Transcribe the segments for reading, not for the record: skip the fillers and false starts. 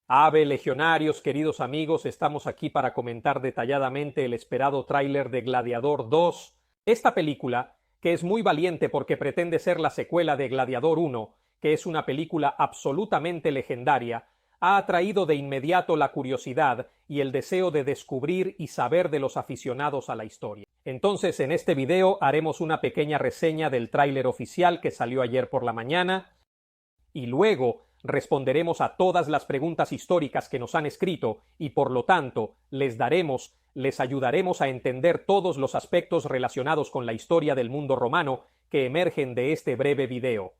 Ave, legionarios, queridos amigos, estamos aquí para comentar detalladamente el esperado tráiler de Gladiador 2. Esta película, que es muy valiente porque pretende ser la secuela de Gladiador 1, que es una película absolutamente legendaria, ha atraído de inmediato la curiosidad y el deseo de descubrir y saber de los aficionados a la historia. Entonces, en este video haremos una pequeña reseña del tráiler oficial que salió ayer por la mañana, y luego responderemos a todas las preguntas históricas que nos han escrito y por lo tanto les ayudaremos a entender todos los aspectos relacionados con la historia del mundo romano que emergen de este breve video.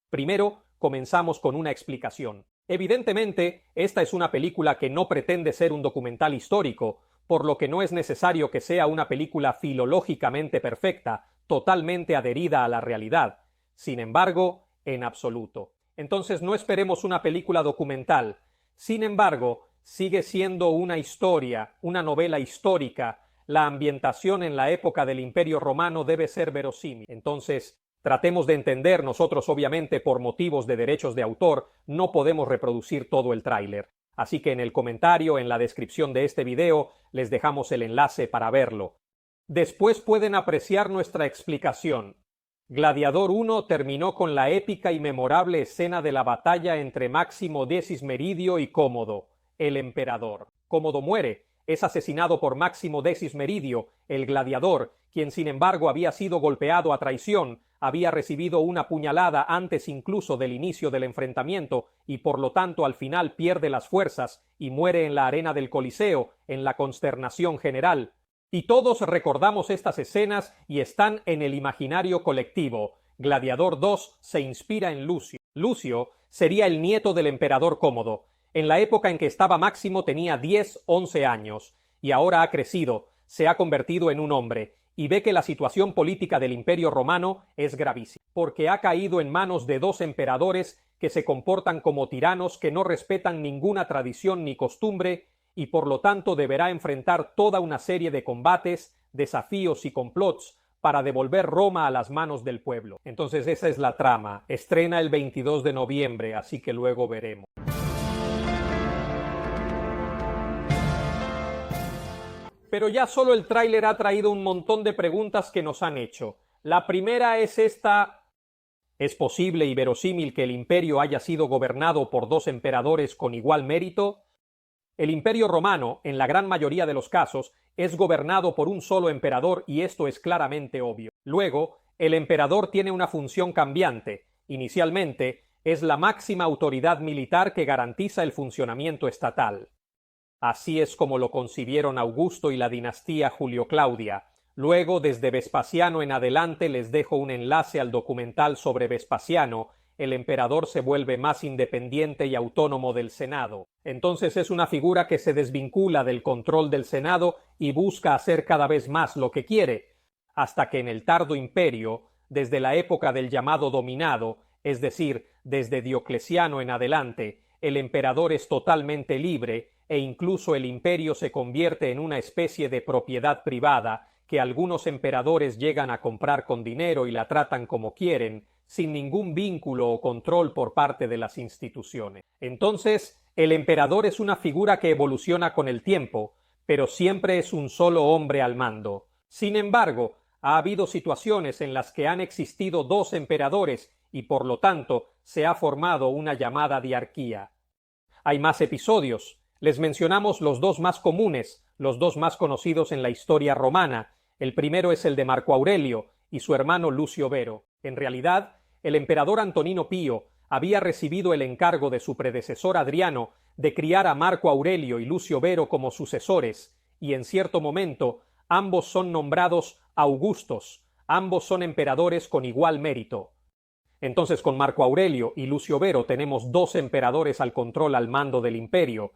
Primero, comenzamos con una explicación. Evidentemente, esta es una película que no pretende ser un documental histórico, por lo que no es necesario que sea una película filológicamente perfecta, totalmente adherida a la realidad. Sin embargo, en absoluto. Entonces no esperemos una película documental. Sin embargo, sigue siendo una historia, una novela histórica. La ambientación en la época del Imperio Romano debe ser verosímil. Entonces, tratemos de entender, nosotros obviamente por motivos de derechos de autor no podemos reproducir todo el tráiler. Así que en el comentario, en la descripción de este video, les dejamos el enlace para verlo. Después pueden apreciar nuestra explicación. Gladiador 1 terminó con la épica y memorable escena de la batalla entre Máximo Decius Meridio y Cómodo, el emperador. Cómodo muere, es asesinado por Máximo Decius Meridio, el gladiador, quien sin embargo había sido golpeado a traición, había recibido una puñalada antes incluso del inicio del enfrentamiento y por lo tanto al final pierde las fuerzas y muere en la arena del Coliseo, en la consternación general. Y todos recordamos estas escenas y están en el imaginario colectivo. Gladiador 2 se inspira en Lucio. Lucio sería el nieto del emperador Cómodo. En la época en que estaba Máximo tenía 10-11 años, y ahora ha crecido, se ha convertido en un hombre, y ve que la situación política del Imperio Romano es gravísima, porque ha caído en manos de dos emperadores que se comportan como tiranos que no respetan ninguna tradición ni costumbre, y por lo tanto deberá enfrentar toda una serie de combates, desafíos y complots para devolver Roma a las manos del pueblo. Entonces esa es la trama. Estrena el 22 de noviembre, así que luego veremos. Pero ya solo el tráiler ha traído un montón de preguntas que nos han hecho. La primera es esta: ¿es posible y verosímil que el imperio haya sido gobernado por dos emperadores con igual mérito? El Imperio Romano, en la gran mayoría de los casos, es gobernado por un solo emperador y esto es claramente obvio. Luego, el emperador tiene una función cambiante. Inicialmente, es la máxima autoridad militar que garantiza el funcionamiento estatal. Así es como lo concibieron Augusto y la dinastía Julio-Claudia. Luego, desde Vespasiano en adelante, les dejo un enlace al documental sobre Vespasiano. El emperador se vuelve más independiente y autónomo del Senado. Entonces es una figura que se desvincula del control del Senado y busca hacer cada vez más lo que quiere, hasta que en el tardo imperio, desde la época del llamado dominado, es decir, desde Diocleciano en adelante, el emperador es totalmente libre e incluso el imperio se convierte en una especie de propiedad privada que algunos emperadores llegan a comprar con dinero y la tratan como quieren, sin ningún vínculo o control por parte de las instituciones. Entonces, el emperador es una figura que evoluciona con el tiempo, pero siempre es un solo hombre al mando. Sin embargo, ha habido situaciones en las que han existido dos emperadores y por lo tanto se ha formado una llamada diarquía. Hay más episodios. Les mencionamos los dos más comunes, los dos más conocidos en la historia romana. El primero es el de Marco Aurelio y su hermano Lucio Vero. En realidad, el emperador Antonino Pío había recibido el encargo de su predecesor Adriano de criar a Marco Aurelio y Lucio Vero como sucesores, y en cierto momento ambos son nombrados Augustos, ambos son emperadores con igual mérito. Entonces con Marco Aurelio y Lucio Vero tenemos dos emperadores al control al mando del imperio.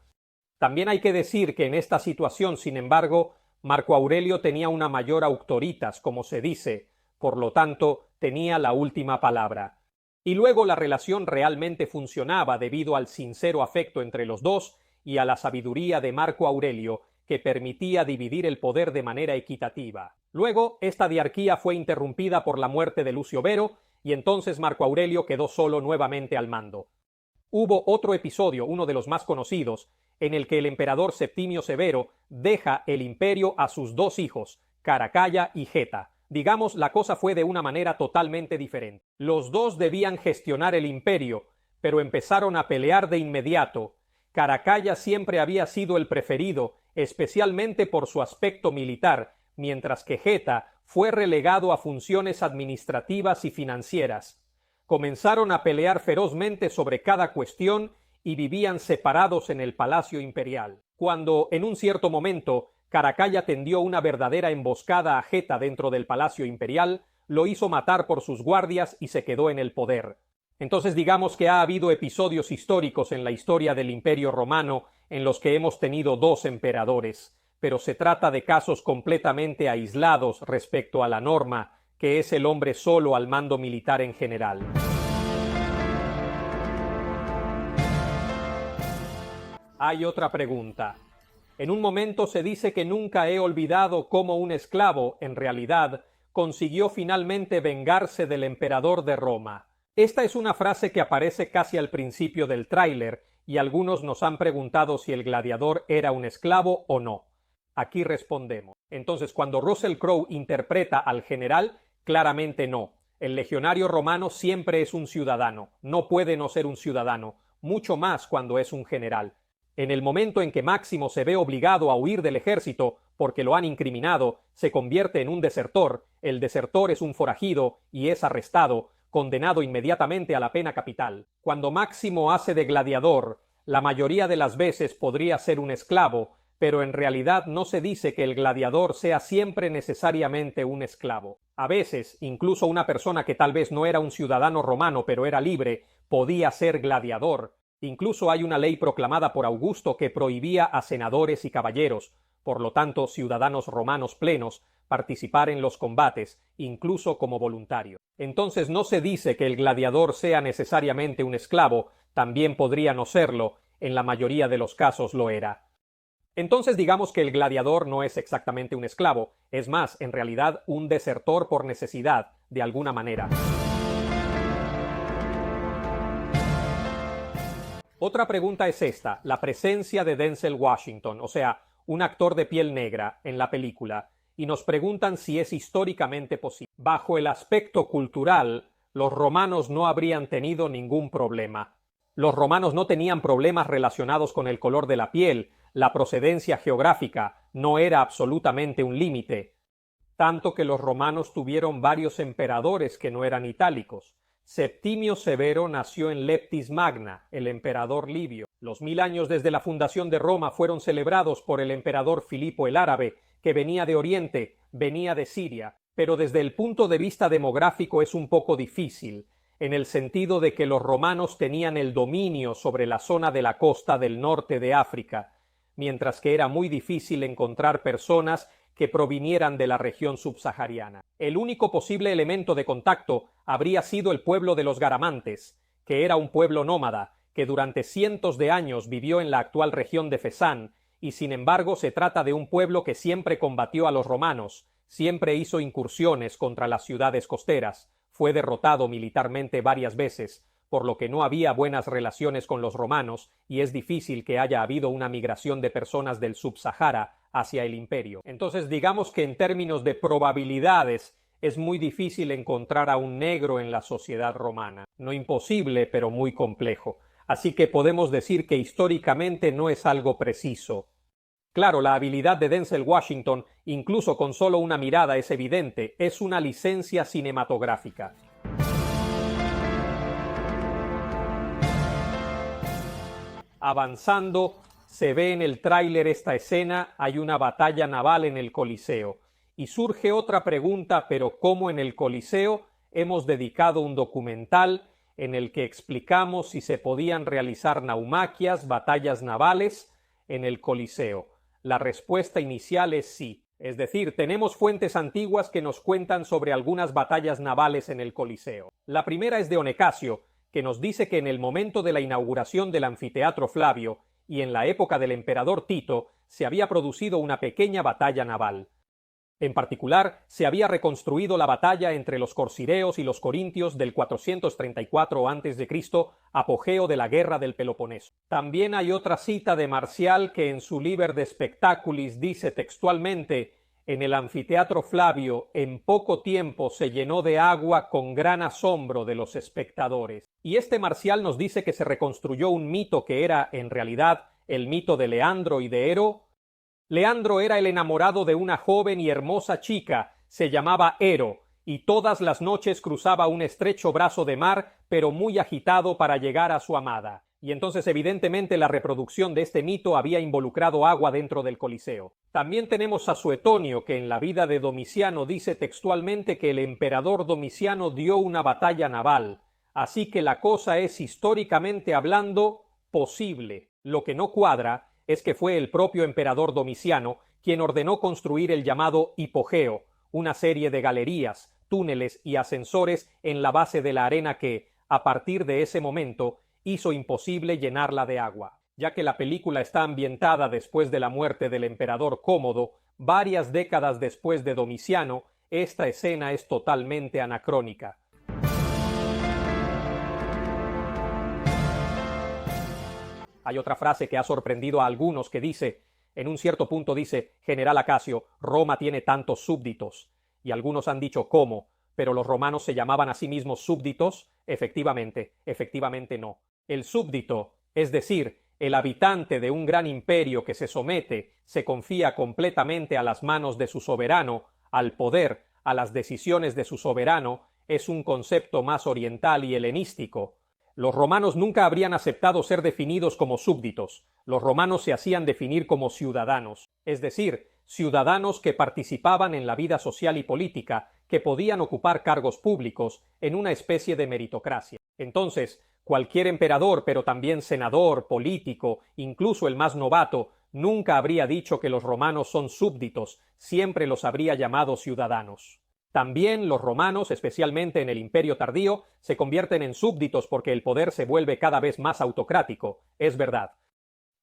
También hay que decir que en esta situación, sin embargo, Marco Aurelio tenía una mayor auctoritas, como se dice, por lo tanto, tenía la última palabra. Y luego la relación realmente funcionaba debido al sincero afecto entre los dos y a la sabiduría de Marco Aurelio, que permitía dividir el poder de manera equitativa. Luego, esta diarquía fue interrumpida por la muerte de Lucio Vero, y entonces Marco Aurelio quedó solo nuevamente al mando. Hubo otro episodio, uno de los más conocidos, en el que el emperador Septimio Severo deja el imperio a sus dos hijos, Caracalla y Geta. Digamos, la cosa fue de una manera totalmente diferente. Los dos debían gestionar el imperio, pero empezaron a pelear de inmediato. Caracalla siempre había sido el preferido, especialmente por su aspecto militar, mientras que Geta fue relegado a funciones administrativas y financieras. Comenzaron a pelear ferozmente sobre cada cuestión y vivían separados en el palacio imperial. Cuando, en un cierto momento, Caracalla tendió una verdadera emboscada a Geta dentro del palacio imperial, lo hizo matar por sus guardias y se quedó en el poder. Entonces digamos que ha habido episodios históricos en la historia del Imperio Romano en los que hemos tenido dos emperadores, pero se trata de casos completamente aislados respecto a la norma, que es el hombre solo al mando militar en general. Hay otra pregunta. En un momento se dice que nunca he olvidado cómo un esclavo, en realidad, consiguió finalmente vengarse del emperador de Roma. Esta es una frase que aparece casi al principio del tráiler, y algunos nos han preguntado si el gladiador era un esclavo o no. Aquí respondemos. Entonces, cuando Russell Crowe interpreta al general, claramente no. El legionario romano siempre es un ciudadano, no puede no ser un ciudadano, mucho más cuando es un general. En el momento en que Máximo se ve obligado a huir del ejército porque lo han incriminado, se convierte en un desertor, el desertor es un forajido y es arrestado, condenado inmediatamente a la pena capital. Cuando Máximo hace de gladiador, la mayoría de las veces podría ser un esclavo, pero en realidad no se dice que el gladiador sea siempre necesariamente un esclavo. A veces, incluso una persona que tal vez no era un ciudadano romano pero era libre, podía ser gladiador. Incluso hay una ley proclamada por Augusto que prohibía a senadores y caballeros, por lo tanto ciudadanos romanos plenos, participar en los combates, incluso como voluntario. Entonces no se dice que el gladiador sea necesariamente un esclavo, también podría no serlo, en la mayoría de los casos lo era. Entonces digamos que el gladiador no es exactamente un esclavo, es más, en realidad un desertor por necesidad, de alguna manera. Otra pregunta es esta, la presencia de Denzel Washington, o sea, un actor de piel negra, en la película, y nos preguntan si es históricamente posible. Bajo el aspecto cultural, los romanos no habrían tenido ningún problema. Los romanos no tenían problemas relacionados con el color de la piel, la procedencia geográfica no era absolutamente un límite, tanto que los romanos tuvieron varios emperadores que no eran itálicos. Septimio Severo nació en Leptis Magna, el emperador libio. Los 1000 años desde la fundación de Roma fueron celebrados por el emperador Filipo el Árabe, que venía de Oriente, venía de Siria, pero desde el punto de vista demográfico es un poco difícil, en el sentido de que los romanos tenían el dominio sobre la zona de la costa del norte de África, mientras que era muy difícil encontrar personas que provinieran de la región subsahariana. El único posible elemento de contacto habría sido el pueblo de los Garamantes, que era un pueblo nómada, que durante cientos de años vivió en la actual región de Fesán, y sin embargo se trata de un pueblo que siempre combatió a los romanos, siempre hizo incursiones contra las ciudades costeras, fue derrotado militarmente varias veces, por lo que no había buenas relaciones con los romanos y es difícil que haya habido una migración de personas del Subsahara hacia el imperio. Entonces digamos que en términos de probabilidades es muy difícil encontrar a un negro en la sociedad romana. No imposible, pero muy complejo. Así que podemos decir que históricamente no es algo preciso. Claro, la habilidad de Denzel Washington, incluso con solo una mirada, es evidente, es una licencia cinematográfica. Avanzando, se ve en el tráiler esta escena, hay una batalla naval en el Coliseo. Y surge otra pregunta, pero ¿cómo en el Coliseo? Hemos dedicado un documental en el que explicamos si se podían realizar naumaquias, batallas navales, en el Coliseo. La respuesta inicial es sí. Es decir, tenemos fuentes antiguas que nos cuentan sobre algunas batallas navales en el Coliseo. La primera es de Onecasio, que nos dice que en el momento de la inauguración del anfiteatro Flavio y en la época del emperador Tito se había producido una pequeña batalla naval. En particular, se había reconstruido la batalla entre los corcireos y los corintios del 434 a.C., apogeo de la guerra del Peloponeso. También hay otra cita de Marcial que en su Liber de Spectaculis dice textualmente: en el anfiteatro Flavio en poco tiempo se llenó de agua con gran asombro de los espectadores. Y este Marcial nos dice que se reconstruyó un mito que era, en realidad, el mito de Leandro y de Ero. Leandro era el enamorado de una joven y hermosa chica, se llamaba Ero, y todas las noches cruzaba un estrecho brazo de mar, pero muy agitado para llegar a su amada. Y entonces evidentemente la reproducción de este mito había involucrado agua dentro del Coliseo. También tenemos a Suetonio, que en la vida de Domiciano dice textualmente que el emperador Domiciano dio una batalla naval, así que la cosa es históricamente hablando posible. Lo que no cuadra es que fue el propio emperador Domiciano quien ordenó construir el llamado hipogeo, una serie de galerías, túneles y ascensores en la base de la arena que, a partir de ese momento, hizo imposible llenarla de agua. Ya que la película está ambientada después de la muerte del emperador Cómodo, varias décadas después de Domiciano, esta escena es totalmente anacrónica. Hay otra frase que ha sorprendido a algunos que dice, en un cierto punto dice: General Acasio, Roma tiene tantos súbditos. Y algunos han dicho ¿cómo? ¿Pero los romanos se llamaban a sí mismos súbditos? Efectivamente no. El súbdito, es decir, el habitante de un gran imperio que se somete, se confía completamente a las manos de su soberano, al poder, a las decisiones de su soberano, es un concepto más oriental y helenístico. Los romanos nunca habrían aceptado ser definidos como súbditos. Los romanos se hacían definir como ciudadanos, es decir, ciudadanos que participaban en la vida social y política, que podían ocupar cargos públicos en una especie de meritocracia. Entonces, cualquier emperador, pero también senador, político, incluso el más novato, nunca habría dicho que los romanos son súbditos, siempre los habría llamado ciudadanos. También los romanos, especialmente en el Imperio tardío, se convierten en súbditos porque el poder se vuelve cada vez más autocrático, es verdad.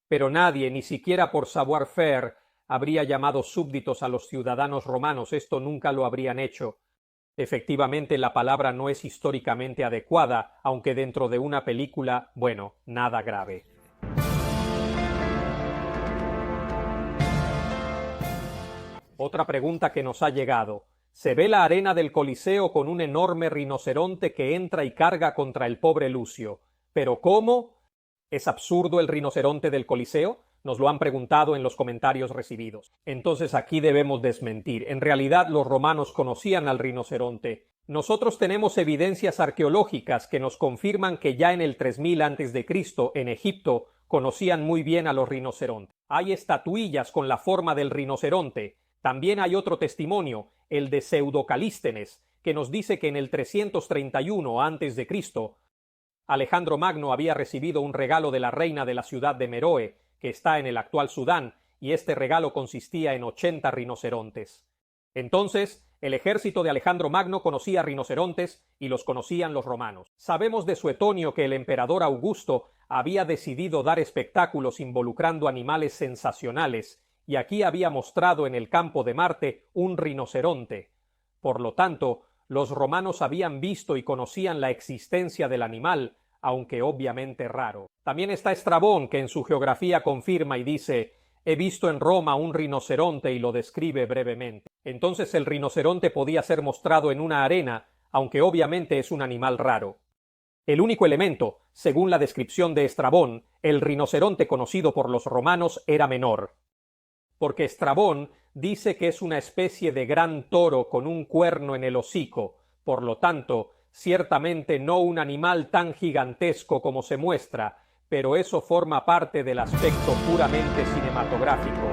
Pero nadie, ni siquiera por savoir-faire, habría llamado súbditos a los ciudadanos romanos, esto nunca lo habrían hecho. Efectivamente, la palabra no es históricamente adecuada, aunque dentro de una película, bueno, nada grave. Otra pregunta que nos ha llegado. Se ve la arena del Coliseo con un enorme rinoceronte que entra y carga contra el pobre Lucio. ¿Pero cómo? ¿Es absurdo el rinoceronte del Coliseo? Nos lo han preguntado en los comentarios recibidos. Entonces aquí debemos desmentir. En realidad los romanos conocían al rinoceronte. Nosotros tenemos evidencias arqueológicas que nos confirman que ya en el 3000 a.C. en Egipto conocían muy bien a los rinocerontes. Hay estatuillas con la forma del rinoceronte. También hay otro testimonio, el de Pseudo-Calístenes, que nos dice que en el 331 a.C. Alejandro Magno había recibido un regalo de la reina de la ciudad de Meroe, que está en el actual Sudán, y este regalo consistía en 80 rinocerontes. Entonces, el ejército de Alejandro Magno conocía rinocerontes y los conocían los romanos. Sabemos de Suetonio que el emperador Augusto había decidido dar espectáculos involucrando animales sensacionales, y aquí había mostrado en el campo de Marte un rinoceronte. Por lo tanto, los romanos habían visto y conocían la existencia del animal, aunque obviamente raro. También está Estrabón, que en su geografía confirma y dice: he visto en Roma un rinoceronte, y lo describe brevemente. Entonces el rinoceronte podía ser mostrado en una arena, aunque obviamente es un animal raro. El único elemento, según la descripción de Estrabón, el rinoceronte conocido por los romanos era menor. Porque Estrabón dice que es una especie de gran toro con un cuerno en el hocico, por lo tanto, ciertamente no un animal tan gigantesco como se muestra, pero eso forma parte del aspecto puramente cinematográfico.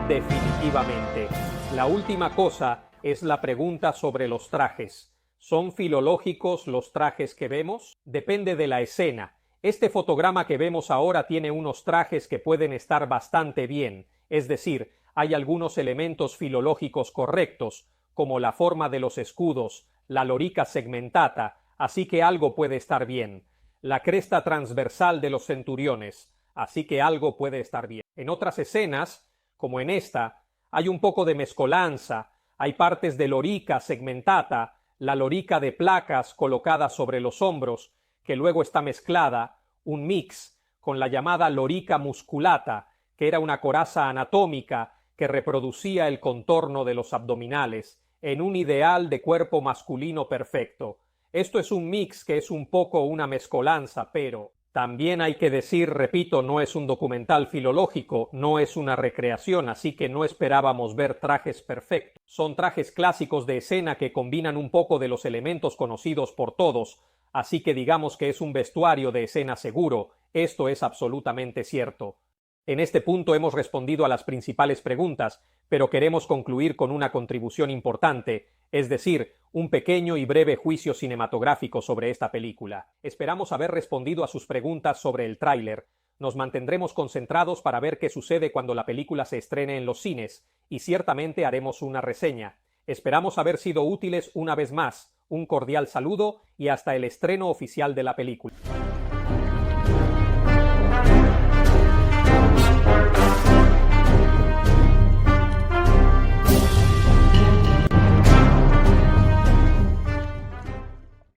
Definitivamente. La última cosa es la pregunta sobre los trajes. ¿Son filológicos los trajes que vemos? Depende de la escena. Este fotograma que vemos ahora tiene unos trajes que pueden estar bastante bien, es decir, hay algunos elementos filológicos correctos, como la forma de los escudos, la lorica segmentata, así que algo puede estar bien. La cresta transversal de los centuriones, así que algo puede estar bien. En otras escenas, como en esta, hay un poco de mezcolanza, Hay partes de lorica segmentata, la lorica de placas colocada sobre los hombros, que luego está mezclada, un mix, con la llamada lorica musculata, que era una coraza anatómica que reproducía el contorno de los abdominales, en un ideal de cuerpo masculino perfecto. Esto es un mix que es un poco una mezcolanza, pero también hay que decir, repito, no es un documental filológico, no es una recreación, así que no esperábamos ver trajes perfectos. Son trajes clásicos de escena que combinan un poco de los elementos conocidos por todos, así que digamos que es un vestuario de escena seguro. Esto es absolutamente cierto. En este punto hemos respondido a las principales preguntas, pero queremos concluir con una contribución importante, es decir, un pequeño y breve juicio cinematográfico sobre esta película. Esperamos haber respondido a sus preguntas sobre el tráiler. Nos mantendremos concentrados para ver qué sucede cuando la película se estrene en los cines, y ciertamente haremos una reseña. Esperamos haber sido útiles una vez más. Un cordial saludo y hasta el estreno oficial de la película.